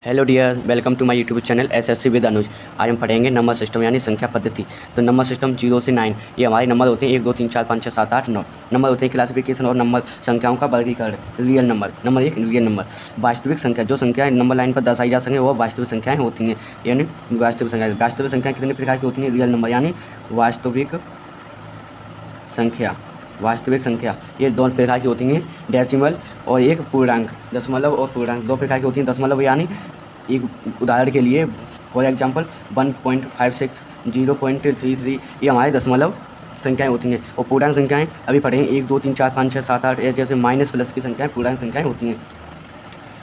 Hello dear, welcome to my YouTube channel SSC with Anuj. आज हम पढ़ेंगे नंबर सिस्टम यानी संख्या पद्धति। तो नंबर सिस्टम 0 से 9 ये हमारे नंबर होते हैं। 1 2 3 4 5 6 7 8 9 नंबर होते हैं। क्लासिफिकेशन और नंबर संख्याओं का वर्गीकरण। Real number, number 1 real number. वास्तविक संख्या, जो संख्याएं नंबर लाइन पर दर्शाई जा सकें वह वास्तविक संख्याएँ होती हैं। यानी वास्तविक संख्या कितने प्रकार की होती हैं? रियल नंबर यानी वास्तविक संख्या। वास्तविक संख्या ये दो प्रकार की होती हैं, डेसिमल और एक पूर्णांक। दशमलव और पूर्णांक दो प्रकार की होती हैं। दशमलव यानी एक उदाहरण के लिए फॉर एग्जांपल 1.56, 0.33 ये हमारे दशमलव संख्याएं होती हैं। और पूर्णांक संख्याएं अभी पढ़ेंगे 1 2 3 4 5 6 7 8 जैसे माइनस प्लस की संख्याएं पूर्णांक संख्याएं होती हैं।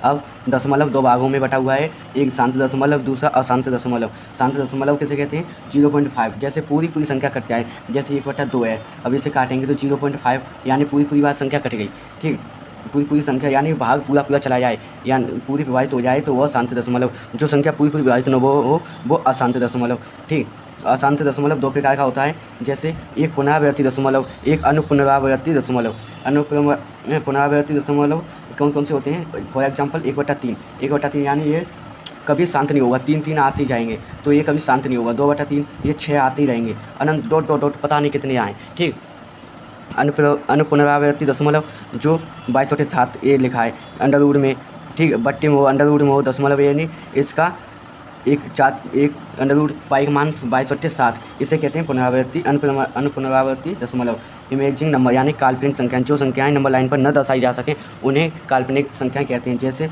अब दशमलव दो भागों में बटा हुआ है, एक शांत दशमलव, दूसरा अशांत दशमलव। शांत दशमलव किसे कहते हैं? 0.5। जैसे पूरी संख्या कट जाए, जैसे 1/2 है, अब इसे काटेंगे तो 0.5 यानी पूरी बात संख्या कट गई। ठीक, पूरी संख्या यानी भाग पूरा चला जाए या पूरी विभाजित हो जाए तो वह शांत दशमलव। जो संख्या पूरी विभाजित न हो वो अशांत दशमलव। ठीक, अशांत दशमलव दो प्रकार का होता है, जैसे एक पुनरावृत्ति दशमलव, एक अनुपुनरावृत्ति दशमलव। पुनरावृत्ति दशमलव कौन से होते हैं? For example 1/3। 1/3 यानी ये कभी शांत नहीं होगा, 3 आते ही जाएंगे, तो ये कभी शांत नहीं होगा। 2/3 ये 6 आते ही रहेंगे, अनंत डॉट पता नहीं कितने आए। ठीक, अनुपुनरावृत्ति दशमलव जो 22/7 ये लिखा है अंडर रूट में। ठीक, बट्टे में हो, अंडर रूट में हो, दशमलव यानी इसका एक अंडर रूट पाई का मान 22/7, इसे कहते हैं पुनरावृत्ति अनुपुनरावृत्ति दशमलव। इमेजिंग नंबर यानी काल्पनिक संख्याएं, जो संख्याएं नंबर लाइन पर न दर्शाई जा सकें उन्हें काल्पनिक संख्याएं कहते हैं। जैसे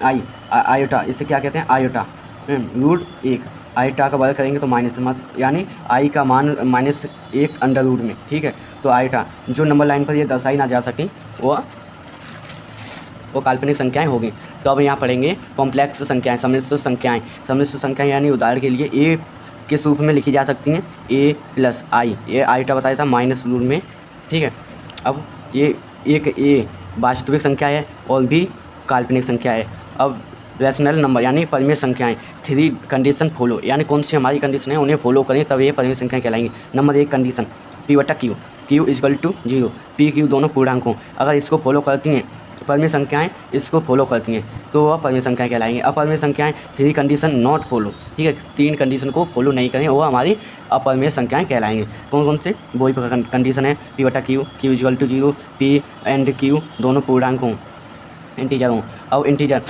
आयोटा, इसे क्या कहते हैं? आयोटा। √1 आयोटा का वर्ग करेंगे तो माइनस, यानी आई का मान -1 अंडर रूट में। ठीक है, तो आयोटा जो नंबर लाइन पर ये दर्शाई ना जा सकें वो काल्पनिक संख्याएं होगी। तो अब यहाँ पढ़ेंगे कॉम्प्लेक्स संख्याएं, सम्मिश्र संख्याएं। सम्मिश्र संख्याएं यानी उदाहरण के लिए ए किस रूप में लिखी जा सकती हैं? a+i, ये आइटा बताया था माइनस रूट में। ठीक है, अब ये एक ए वास्तविक संख्या है और बी काल्पनिक संख्या है। अब रैशनल नंबर यानी परिमेय संख्याएं, 3 कंडीशन फॉलो, यानी कौन सी हमारी कंडीशन है उन्हें फॉलो करें तब ये परिमेय संख्याएं कहलाएंगी। Number 1 condition P/Q, Q = 0, P/Q दोनों पूर्णांक हों। अगर इसको फॉलो करती हैं परिमेय संख्याएं, इसको फॉलो करती हैं तो वह परिमेय संख्याएं कहलाएंगी। अपरिमेय संख्याएं 3 कंडीशन नॉट फॉलो, ठीक है, 3 कंडीशन को फॉलो नहीं करें वो हमारी अपरिमेय संख्याएं कहलाएंगी। कौन से? वही कंडीशन है P/Q, Q = 0, P and Q दोनों पूर्णांक हों, इंटीजर हों। अब इंटीजर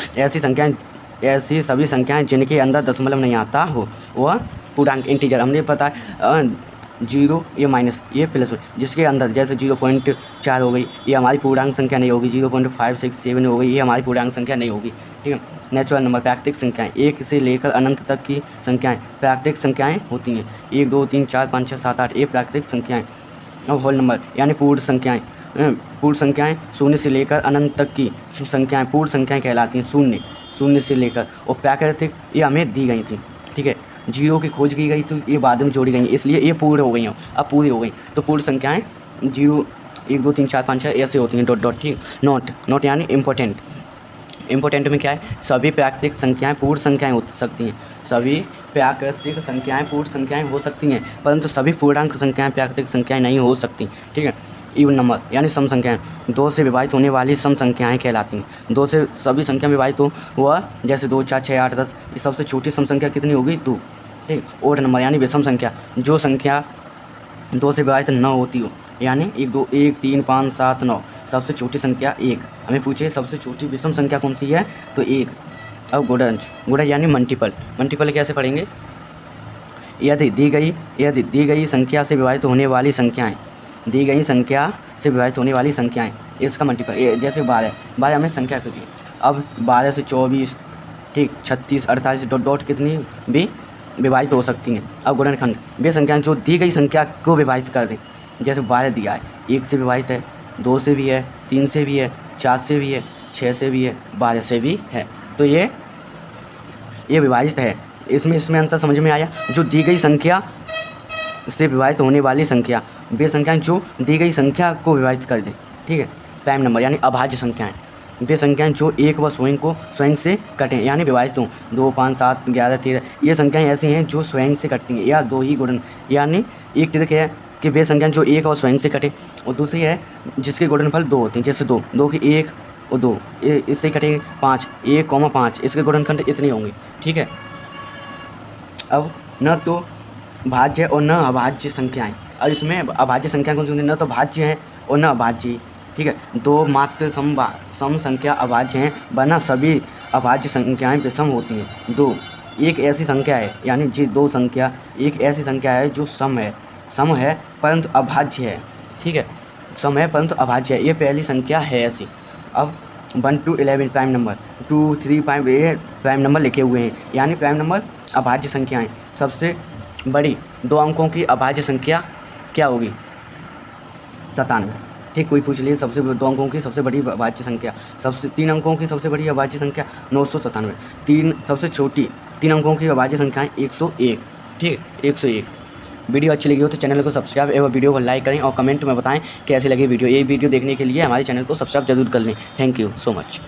ऐसी सभी संख्याएं जिनके अंदर दशमलव नहीं आता हो वह पूर्णांक इंटीजर। हमने पता है 0 ये माइनस ये प्लस में, जिसके अंदर जैसे 0.4 हो गई ये हमारी पूर्णांक संख्या नहीं होगी। 0.567 हो गई ये हमारी पूर्णांक संख्या नहीं होगी। ठीक है, नेचुरल नंबर प्राकृतिक संख्याएं, 1 से लेकर अनंत तक की संख्याएं प्राकृतिक संख्याएं होती हैं। 1 2 3 4 5 6 7 8 ये प्राकृतिक संख्याएं। अब होल नंबर यानी पूर्ण संख्याएं, पूर्ण संख्याएं 0 से लेकर अनंत तक की संख्याएं पूर्ण संख्याएं कहलाती हैं। शून्य से लेकर, और प्राकृतिक ये हमें दी गई थी। ठीक है, 0 की खोज की गई तो ये बाद में जोड़ी गई, इसलिए ये पूर्ण हो गई हैं। अब पूरी हो गई तो पूर्ण संख्याएं 0 1 2 3 4 5 6 ऐसे होती हैं डॉट। ठीक, नॉट यानी इम्पोर्टेंट में क्या है? सभी प्राकृतिक संख्याएं पूर्ण संख्याएं हो सकती हैं। सभी प्राकृतिक संख्याएं पूर्ण संख्याएं हो सकती हैं, परंतु सभी पूर्णांक संख्याएं प्राकृतिक संख्याएं नहीं हो सकती। ठीक है, इवन नंबर यानी सम संख्याएं, 2 से विभाजित होने वाली सम संख्याएं कहलाती हैं। 2 से सभी संख्या विभाजित हो वह जैसे 2 4 6 8 10, ये सबसे छोटी सम संख्या कितनी होगी? 2। ठीक, ओड नंबर यानी विषम संख्या, जो संख्या 2 से विभाजित न होती हो, यानी 1 2 1 3 5 7 9, सबसे छोटी संख्या 1। हमें पूछे सबसे छोटी विषम संख्या कौन सी है तो 1। अब गुणज यानी मल्टीपल कैसे पढ़ेंगे? यदि दी गई संख्या से विभाजित होने वाली संख्याएं, दी गई संख्या से विभाजित होने वाली संख्याएं इसका मल्टीपल। जैसे 12 हमें संख्या होती है। अब 12 से 24, ठीक, 36 48 डॉट कितनी भी विभाजित हो सकती हैं। अब गुणनखंड वे संख्याएं जो दी गई संख्या को विभाजित कर दें। जैसे 12 दिया है, 1 से विभाजित है, 2 से भी है, 3 से भी है, 4 से भी है, 6 से भी है, 12 से भी है, तो ये विभाजित है। इसमें अंतर समझ में आया? जो दी गई संख्या से विभाजित होने वाली संख्या, वे संख्याएं जो दी गई संख्या को विभाजित कर दें। ठीक है, प्राइम नंबर यानी अभाज्य संख्याएं, वे संख्याएं जो एक व स्वयं से कटें यानी विभाजित हों। 2 5 7 11 13 ये संख्याएं ऐसी हैं जो स्वयं से कटती हैं, या 2 ही गुणन, यानी एक ट्रिक है कि वे संख्याएं जो एक और स्वयं से कटें, और दूसरी है जिसके गुणनफल 2 होते हैं। जैसे 2 की 1 और 2, इससे कटेंगे 5, 1, 5, इसके गुणनखंड इतने होंगे। ठीक है, अब न तो भाज्य और न अभाज्य संख्याएं। अब इसमें अभाज्य संख्या कौन सी होंगी? न तो भाज्य है और न अभाज्य। ठीक है, 2 मात्र सम संख्या अभाज्य हैं, वरना सभी अभाज्य संख्याएं विषम होती हैं। 2 एक ऐसी संख्या है, यानी जी 2 संख्या एक ऐसी संख्या है जो सम है परंतु अभाज्य है। ठीक है, सम है परंतु अभाज्य है, ये पहली संख्या है ऐसी। अब 1 to 11 prime number, 2, 3 prime number लिखे हुए हैं, यानी प्राइम नंबर अभाज्य संख्याएं। सबसे बड़ी 2 अंकों की अभाज्य संख्या क्या होगी? 97। ठीक, कोई पूछ लीजिए सबसे 2 अंकों की सबसे बड़ी अभाज्य संख्या, सबसे 3 अंकों की सबसे बड़ी अभाज्य संख्या 997। 3 सबसे छोटी 3 अंकों की अभाज्य संख्याएं 101। ठीक, 101। वीडियो अच्छी लगी हो तो चैनल को सब्सक्राइब एवं वीडियो को लाइक करें और कमेंट में बताएं कैसी लगी वीडियो। ये वीडियो देखने के लिए हमारे चैनल को सब्सक्राइब जरूर कर लें। Thank you so much.